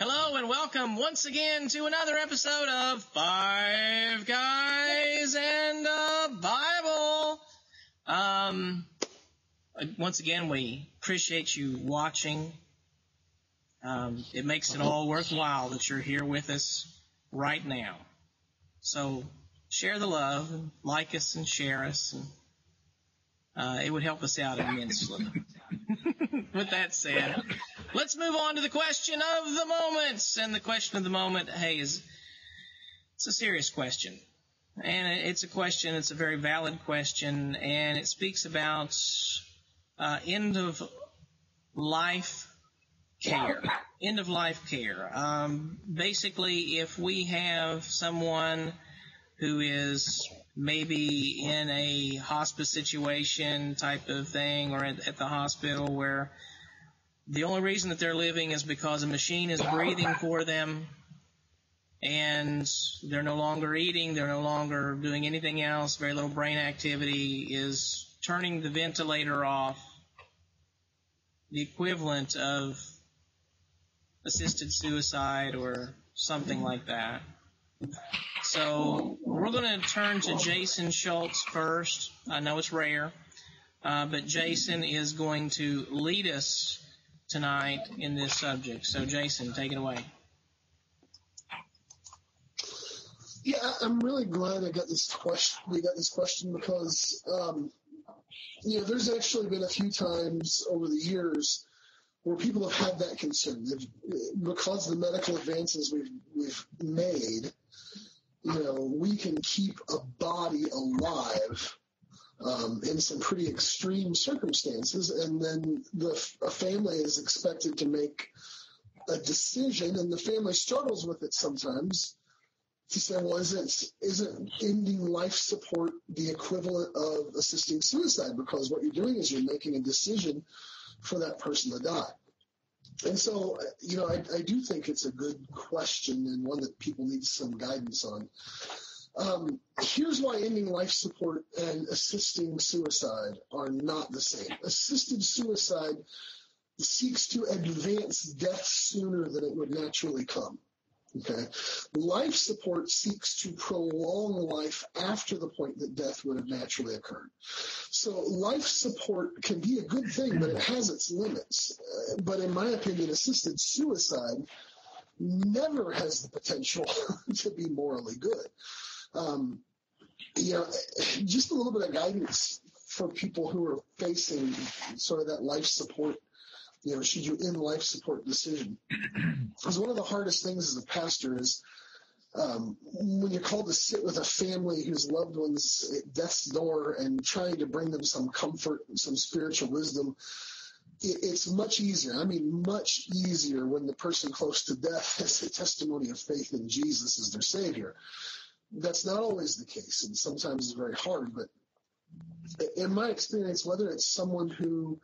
Hello and welcome once again to another episode of Five Guys and a Bible. Once again, we appreciate you watching. It makes it all worthwhile that you're here with us right now. So share the love, and like us and share us, and it would help us out immensely. With that said, let's move on to the question of the moment. And the question of the moment, it's a serious question. And it's a very valid question, and it speaks about end of life care. End of life care. Basically, if we have someone who is maybe in a hospice situation type of thing, or at the hospital where the only reason that they're living is because a machine is breathing for them, and they're no longer eating, they're no longer doing anything else, very little brain activity, is turning the ventilator off, the equivalent of assisted suicide or something like that. So we're going to turn to Jason Schultz first. I know it's rare, but Jason is going to lead us tonight in this subject. So Jason, take it away. Yeah, I'm really glad I got this question. We got this question because, there's actually been a few times over the years where people have had that concern. Because of the medical advances we've made, we can keep a body alive in some pretty extreme circumstances, and then a family is expected to make a decision, and the family struggles with it sometimes to say, well, isn't ending life support the equivalent of assisting suicide? Because what you're doing is you're making a decision for that person to die. And so, I do think it's a good question and one that people need some guidance on. Here's why ending life support and assisting suicide are not the same. Assisted suicide seeks to advance death sooner than it would naturally come. Okay. Life support seeks to prolong life after the point that death would have naturally occurred. So life support can be a good thing, but it has its limits. But in my opinion, assisted suicide never has the potential to be morally good. Just a little bit of guidance for people who are facing sort of that life support, should you end life support decision. Because one of the hardest things as a pastor is when you're called to sit with a family whose loved one's at death's door and trying to bring them some comfort, some spiritual wisdom. It's much easier. I mean, much easier when the person close to death has a testimony of faith in Jesus as their Savior. That's not always the case, and sometimes it's very hard. But in my experience, whether it's someone who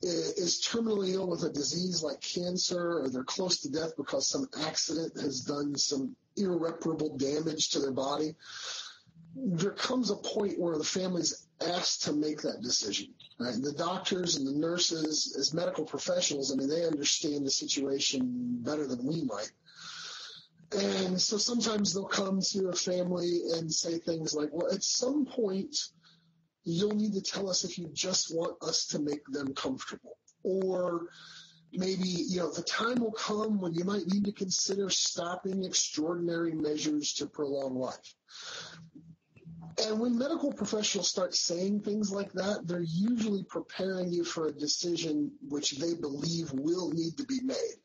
is terminally ill with a disease like cancer, or they're close to death because some accident has done some irreparable damage to their body, there comes a point where the family's asked to make that decision. Right? The doctors and the nurses, as medical professionals, they understand the situation better than we might. And so sometimes they'll come to a family and say things like, well, at some point, you'll need to tell us if you just want us to make them comfortable. Or maybe, the time will come when you might need to consider stopping extraordinary measures to prolong life. And when medical professionals start saying things like that, they're usually preparing you for a decision which they believe will need to be made.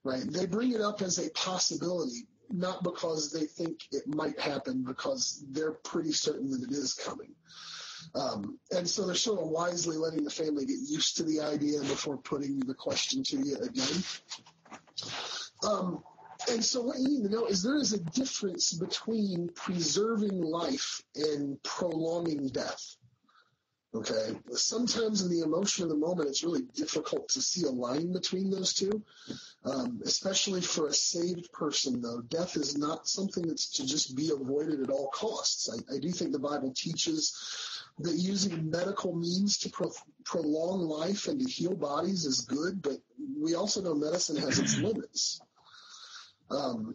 Right? They bring it up as a possibility, not because they think it might happen, because they're pretty certain that it is coming. And so they're sort of wisely letting the family get used to the idea before putting the question to you again. And so what you need to know is there is a difference between preserving life and prolonging death. Okay? Sometimes in the emotion of the moment, it's really difficult to see a line between those two. Especially for a saved person, though, death is not something that's to just be avoided at all costs. I do think the Bible teaches that using medical means to prolong life and to heal bodies is good, but we also know medicine has its limits. Um,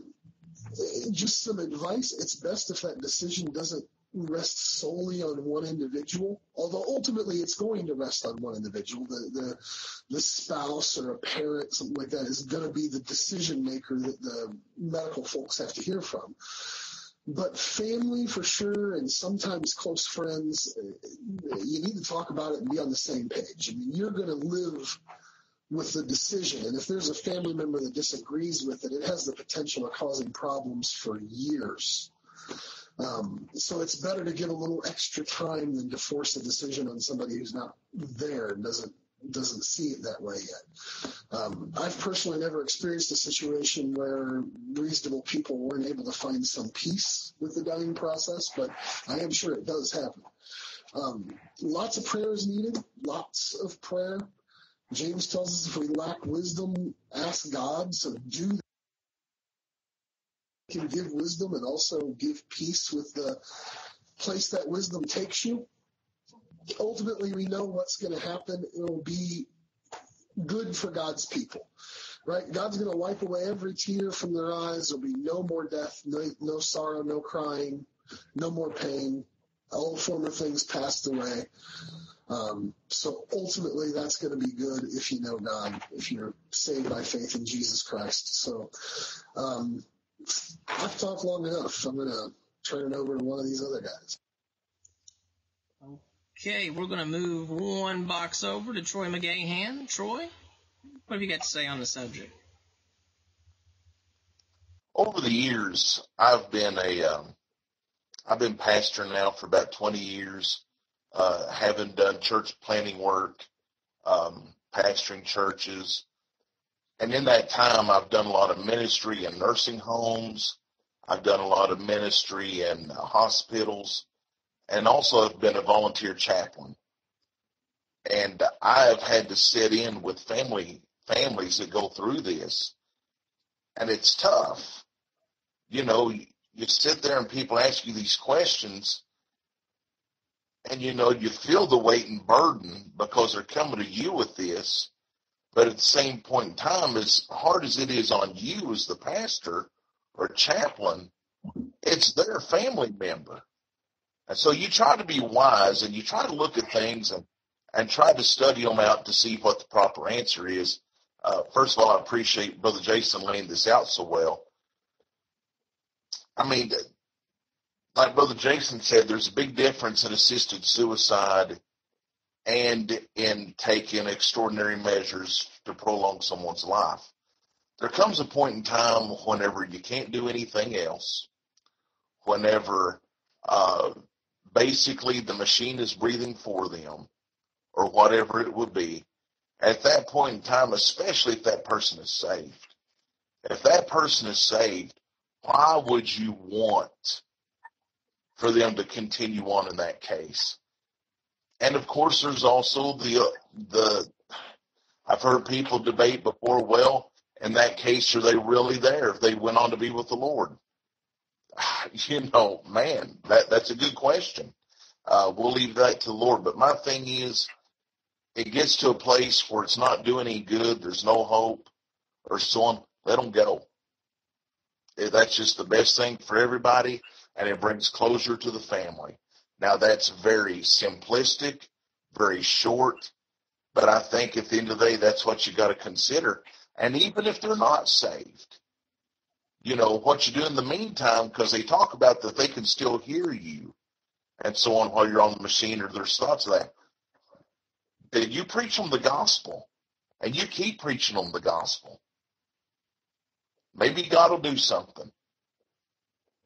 just some advice. It's best if that decision doesn't rest solely on one individual, although ultimately it's going to rest on one individual. The spouse or a parent, something like that, is going to be the decision maker that the medical folks have to hear from. But family, for sure, and sometimes close friends, you need to talk about it and be on the same page. I mean, you're going to live with the decision, and if there's a family member that disagrees with it, it has the potential of causing problems for years. So it's better to give a little extra time than to force a decision on somebody who's not there and doesn't see it that way yet. I've personally never experienced a situation where reasonable people weren't able to find some peace with the dying process, but I am sure it does happen. Lots of prayer is needed, lots of prayer. James tells us if we lack wisdom, ask God. So do can give wisdom and also give peace with the place that wisdom takes you. Ultimately, we know what's going to happen. It will be good for God's people, right? God's going to wipe away every tear from their eyes. There'll be no more death, no sorrow, no crying, no more pain. All former things passed away. So ultimately, that's going to be good if you know God, if you're saved by faith in Jesus Christ. So I've talked long enough. I'm going to turn it over to one of these other guys. Okay, we're going to move one box over to Troy McGahan. Troy, what have you got to say on the subject? Over the years, I've been pastoring now for about 20 years, having done church planning work, pastoring churches. And in that time, I've done a lot of ministry in nursing homes. I've done a lot of ministry in hospitals, and also have been a volunteer chaplain. And I have had to sit in with families that go through this, and it's tough. You know, you sit there and people ask you these questions, and, you know, you feel the weight and burden because they're coming to you with this. But at the same point in time, as hard as it is on you as the pastor or chaplain, it's their family member. And so you try to be wise, and you try to look at things and try to study them out to see what the proper answer is. First of all, I appreciate Brother Jason laying this out so well. I mean, like Brother Jason said, there's a big difference in assisted suicide and in taking extraordinary measures to prolong someone's life. There comes a point in time whenever you can't do anything else, whenever basically the machine is breathing for them, or whatever it would be. At that point in time, especially if that person is saved, why would you want for them to continue on in that case? And of course, there's also the I've heard people debate before, well, in that case, are they really there if they went on to be with the Lord? You know, man, that's a good question. We'll leave that to the Lord. But my thing is, it gets to a place where it's not doing any good, there's no hope, or so on, let them go. That's just the best thing for everybody, and it brings closure to the family. Now, that's very simplistic, very short, but I think at the end of the day, that's what you got to consider. And even if they're not saved, you know, what you do in the meantime, because they talk about that they can still hear you and so on while you're on the machine, or there's thoughts of that. That you preach them the gospel, and you keep preaching them the gospel. Maybe God will do something.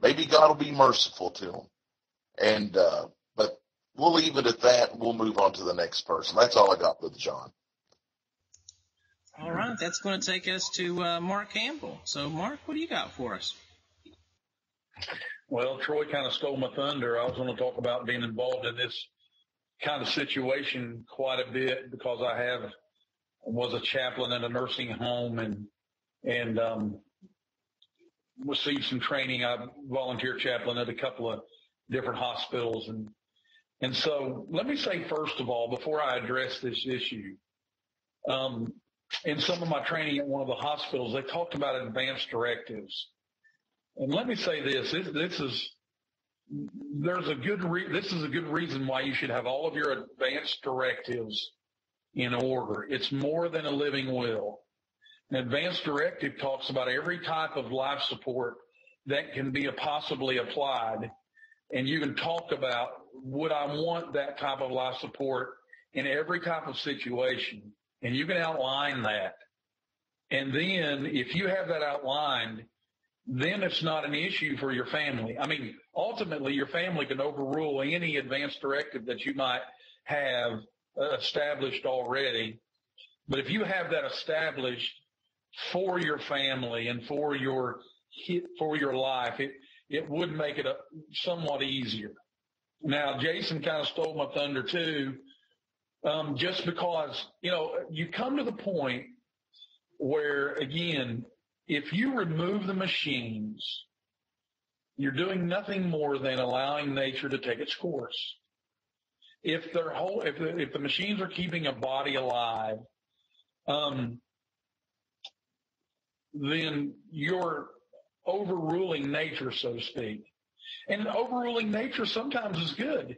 Maybe God will be merciful to them. And but we'll leave it at that. We'll move on to the next person. That's all I got, Brother John. All right, that's going to take us to Mark Campbell. So, Mark, what do you got for us? Well, Troy kind of stole my thunder. I was going to talk about being involved in this kind of situation quite a bit because I was a chaplain at a nursing home and received some training. I volunteer chaplain at a couple of different hospitals. And so let me say, first of all, before I address this issue, in some of my training at one of the hospitals, they talked about advanced directives. And let me say this is a good reason why you should have all of your advanced directives in order. It's more than a living will. An advanced directive talks about every type of life support that can be possibly applied. And you can talk about, would I want that type of life support in every type of situation? And you can outline that. And then if you have that outlined, then it's not an issue for your family. I mean, ultimately, your family can overrule any advanced directive that you might have established already. But if you have that established for your family and for your life, it would make it somewhat easier. Now, Jason kind of stole my thunder too, just because, you come to the point where, again, if you remove the machines, you're doing nothing more than allowing nature to take its course. If the machines are keeping a body alive, then you're overruling nature, so to speak. And overruling nature sometimes is good.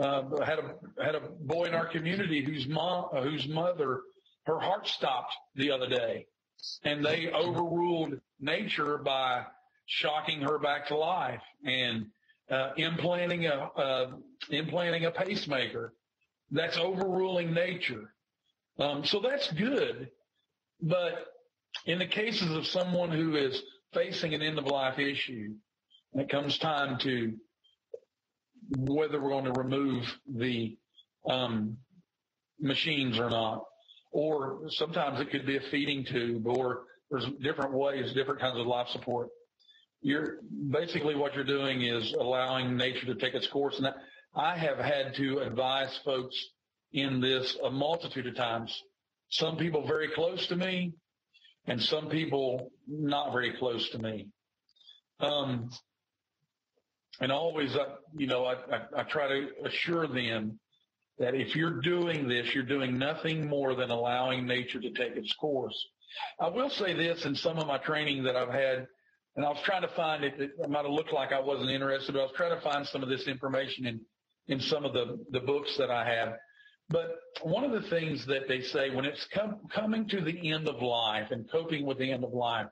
I had a boy in our community whose mother, her heart stopped the other day, and they overruled nature by shocking her back to life and implanting a pacemaker. That's overruling nature. So that's good. But in the cases of someone who is facing an end-of-life issue, when it comes time to whether we're going to remove the machines or not, or sometimes it could be a feeding tube, or there's different ways, different kinds of life support. What you're doing is allowing nature to take its course. And I have had to advise folks in this a multitude of times. Some people very close to me, and some people not very close to me. And always, I try to assure them that if you're doing this, you're doing nothing more than allowing nature to take its course. I will say this in some of my training that I've had, and I was trying to find it. It might have looked like I wasn't interested, but I was trying to find some of this information in some of the books that I have. But one of the things that they say when it's coming to the end of life and coping with the end of life,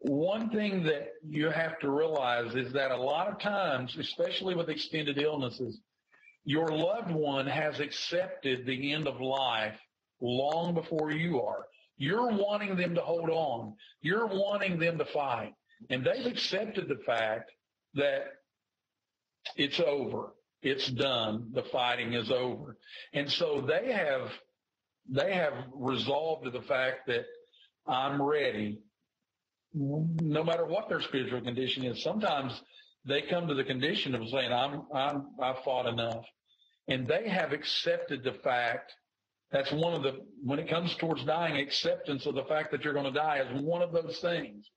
one thing that you have to realize is that a lot of times, especially with extended illnesses, your loved one has accepted the end of life long before you are. You're wanting them to hold on. You're wanting them to fight. And they've accepted the fact that it's over. It's done. The fighting is over. And so they have resolved to the fact that I'm ready, no matter what their spiritual condition is. Sometimes they come to the condition of saying, I've fought enough. And they have accepted the fact. That's when it comes towards dying, acceptance of the fact that you're going to die is one of those things.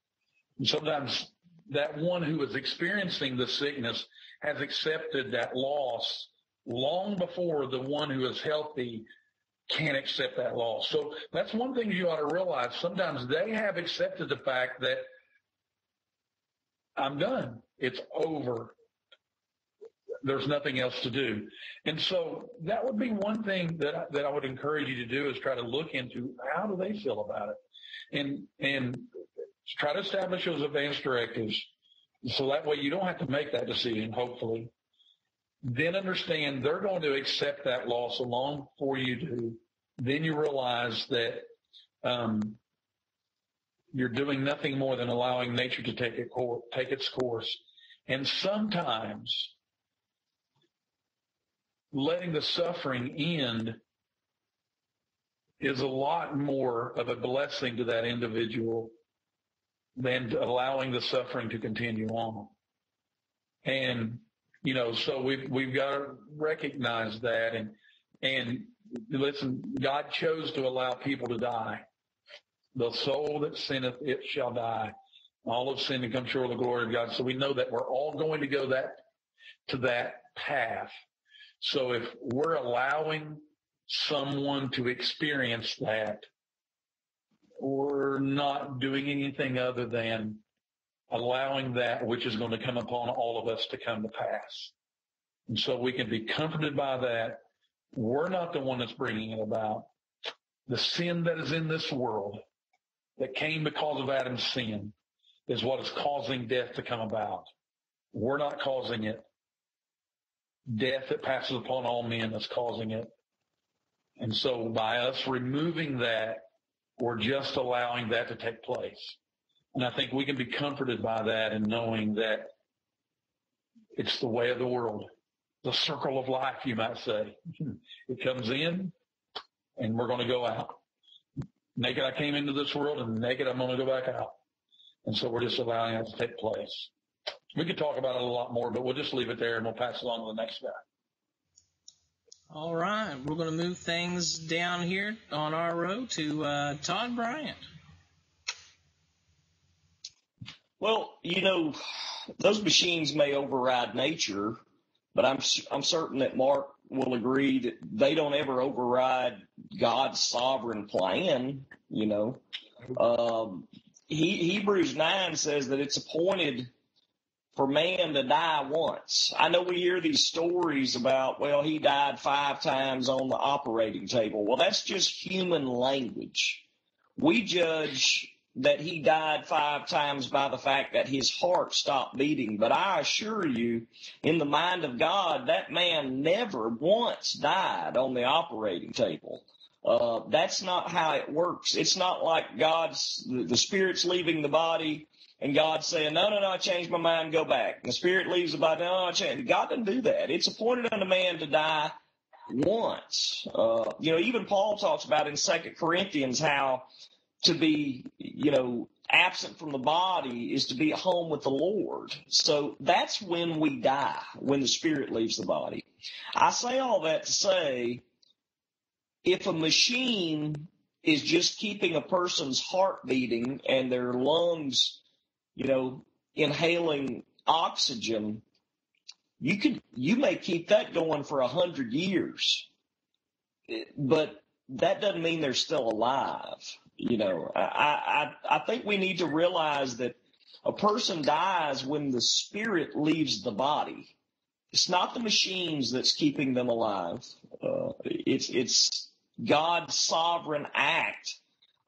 And sometimes that one who is experiencing the sickness has accepted that loss long before the one who is healthy can't accept that loss. So that's one thing you ought to realize. Sometimes they have accepted the fact that I'm done. It's over. There's nothing else to do. And so that would be one thing that I would encourage you to do, is try to look into how do they feel about it, and try to establish those advanced directives so that way you don't have to make that decision, hopefully. Then understand they're going to accept that loss along before you do. Then you realize that you're doing nothing more than allowing nature to take its course. And sometimes letting the suffering end is a lot more of a blessing to that individual than allowing the suffering to continue on. And, so we've got to recognize that. And listen, God chose to allow people to die. The soul that sinneth, it shall die. All have sinned and come short of the glory of God. So we know that we're all going to go to that path. So if we're allowing someone to experience that, we're not doing anything other than allowing that which is going to come upon all of us to come to pass. And so we can be comforted by that. We're not the one that's bringing it about. The sin that is in this world that came because of Adam's sin is what is causing death to come about. We're not causing it. Death that passes upon all men is causing it. And so by us removing that, we're just allowing that to take place. And I think we can be comforted by that and knowing that it's the way of the world, the circle of life, you might say. It comes in and we're going to go out. Naked I came into this world, and naked I'm going to go back out. And so we're just allowing that to take place. We could talk about it a lot more, but we'll just leave it there and we'll pass it on to the next guy. All right. We're going to move things down here on our row to Todd Bryant. Well, those machines may override nature, but I'm certain that Mark will agree that they don't ever override God's sovereign plan. Hebrews 9 says that it's appointed for man to die once. I know we hear these stories about, well, he died 5 times on the operating table. Well, that's just human language. We judge that he died 5 times by the fact that his heart stopped beating. But I assure you, in the mind of God, that man never once died on the operating table. That's not how it works. It's not like the Spirit's leaving the body and God's saying, no, I changed my mind, go back. And the Spirit leaves the body, no, I changed. God doesn't do that. It's appointed unto man to die once. Even Paul talks about in 2 Corinthians how to be, absent from the body is to be at home with the Lord. So that's when we die, when the Spirit leaves the body. I say all that to say, if a machine is just keeping a person's heart beating and their lungs, inhaling oxygen, you may keep that going for 100 years, but that doesn't mean they're still alive. I think we need to realize that a person dies when the spirit leaves the body. It's not the machines that's keeping them alive. It's God's sovereign act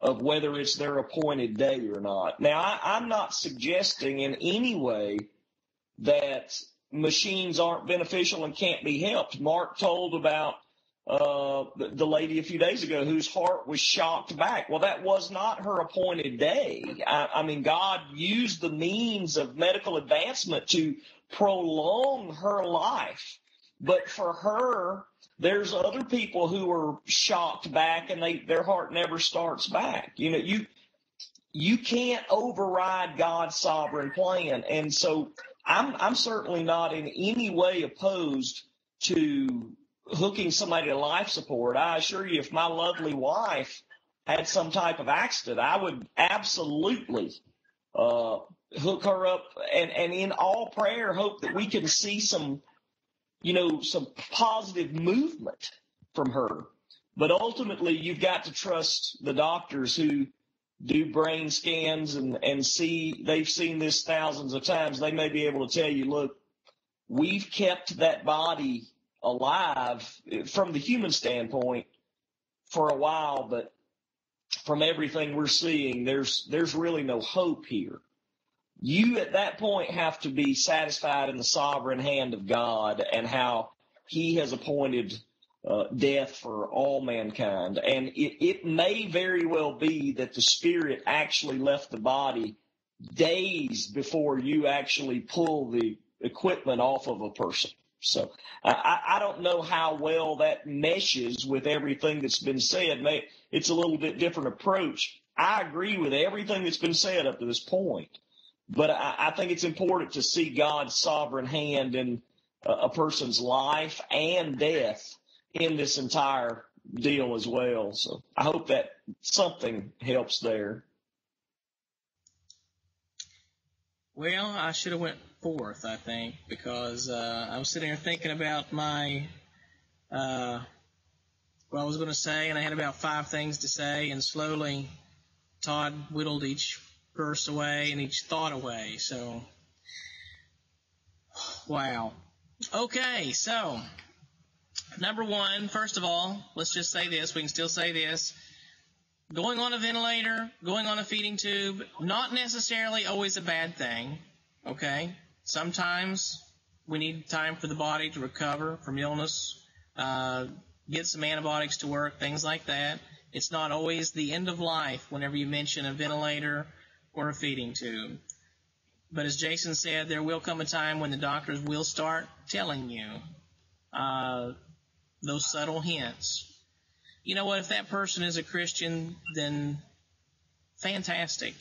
of whether it's their appointed day or not. Now, I'm not suggesting in any way that machines aren't beneficial and can't be helped. Mark told about the lady a few days ago whose heart was shocked back. Well, that was not her appointed day. I mean, God used the means of medical advancement to prolong her life. But for her, there's other people who are shocked back and their heart never starts back. You can't override God's sovereign plan. And so I'm certainly not in any way opposed to hooking somebody to life support. I assure you, if my lovely wife had some type of accident, I would absolutely hook her up and in all prayer hope that we can see some positive movement from her. But ultimately, you've got to trust the doctors who do brain scans and see, they've seen this thousands of times. They may be able to tell you, look, we've kept that body alive from the human standpoint for a while, but from everything we're seeing, there's really no hope here. You at that point have to be satisfied in the sovereign hand of God and how he has appointed death for all mankind. And it may very well be that the spirit actually left the body days before you actually pull the equipment off of a person. So I don't know how well that meshes with everything that's been said. It's a little bit different approach. I agree with everything that's been said up to this point. But I think it's important to see God's sovereign hand in a person's life and death in this entire deal as well. So I hope that something helps there. Well, I should have went fourth, I think, because I was sitting here thinking about my what I was going to say, and I had about 5 things to say, and slowly Todd whittled each verse away and each thought away. So, wow. Okay, so, number one, first of all, let's just say this. We can still say this. Going on a ventilator, going on a feeding tube, not necessarily always a bad thing, okay? Sometimes we need time for the body to recover from illness, get some antibiotics to work, things like that. It's not always the end of life whenever you mention a ventilator or a feeding tube. But as Jason said, there will come a time when the doctors will start telling you those subtle hints. You know what? If that person is a Christian, then fantastic.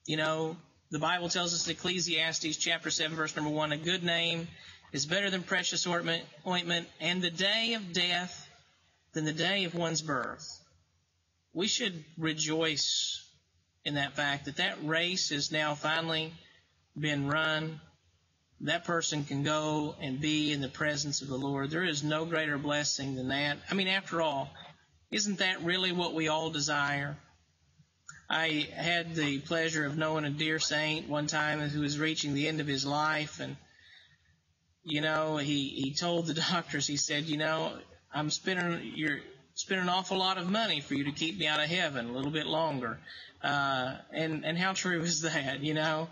You know, the Bible tells us in Ecclesiastes chapter 7, verse number 1, a good name is better than precious ointment, and the day of death than the day of one's birth. We should rejoice in that fact that that race has now finally been run. That person can go and be in the presence of the Lord. There is no greater blessing than that. I mean, after all, isn't that really what we all desire? I had the pleasure of knowing a dear saint one time who was reaching the end of his life, and, you know, he told the doctors, he said, you know, you're spending an awful lot of money for you to keep me out of heaven a little bit longer. And how true is that, you know?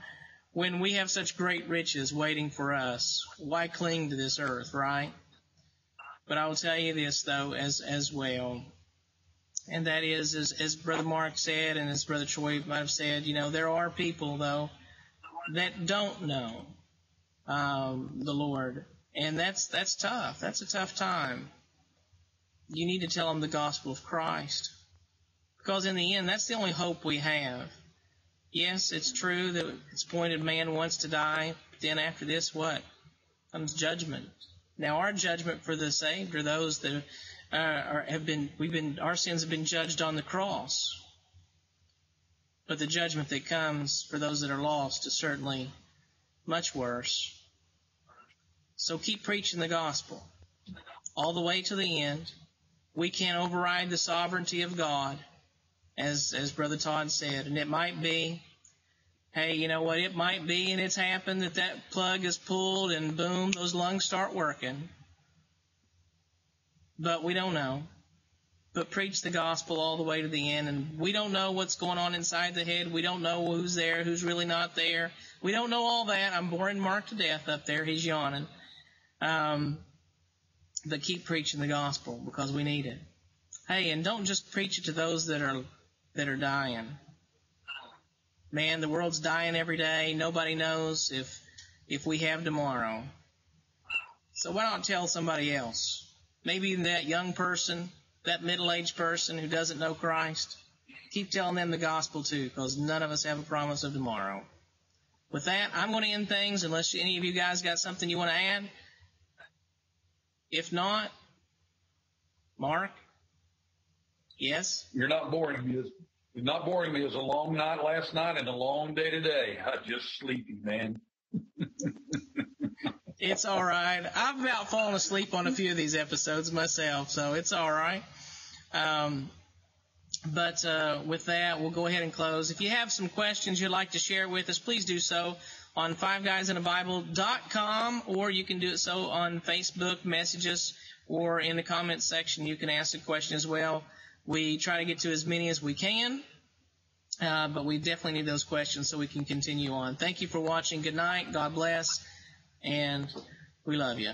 When we have such great riches waiting for us, why cling to this earth, right? But I will tell you this, though, as well, and that is, as Brother Mark said, and as Brother Troy might have said, you know, there are people, though, that don't know the Lord, and that's tough. That's a tough time. You need to tell them the gospel of Christ, because in the end, that's the only hope we have. Yes, it's true that it's appointed man wants to die, but then after this, what? Comes judgment. Now, our judgment for the saved are those that our sins have been judged on the cross. But the judgment that comes for those that are lost is certainly much worse. So keep preaching the gospel all the way to the end. We can't override the sovereignty of God, as Brother Todd said. And it might be, hey, you know what, it might be, and it's happened, that plug is pulled and boom, those lungs start working. But we don't know. But preach the gospel all the way to the end. And we don't know what's going on inside the head. We don't know who's there, who's really not there. We don't know all that. I'm boring Mark to death up there. He's yawning. But keep preaching the gospel, because we need it. Hey, and don't just preach it to those that are dying. Man, the world's dying every day. Nobody knows if we have tomorrow. So why not tell somebody else? Maybe even that young person, that middle-aged person who doesn't know Christ. Keep telling them the gospel too, because none of us have a promise of tomorrow. With that, I'm going to end things unless any of you guys got something you want to add. If not, Mark? Yes? You're not boring me. You're not boring me. It was a long night last night and a long day today. I just sleepy, man. It's all right. I've about fallen asleep on a few of these episodes myself, so it's all right. But with that, we'll go ahead and close. If you have some questions you'd like to share with us, please do so on fiveguysinthebible.com, or you can do it so on Facebook, message us, or in the comments section you can ask a question as well. We try to get to as many as we can, but we definitely need those questions so we can continue on. Thank you for watching. Good night. God bless. And we love you.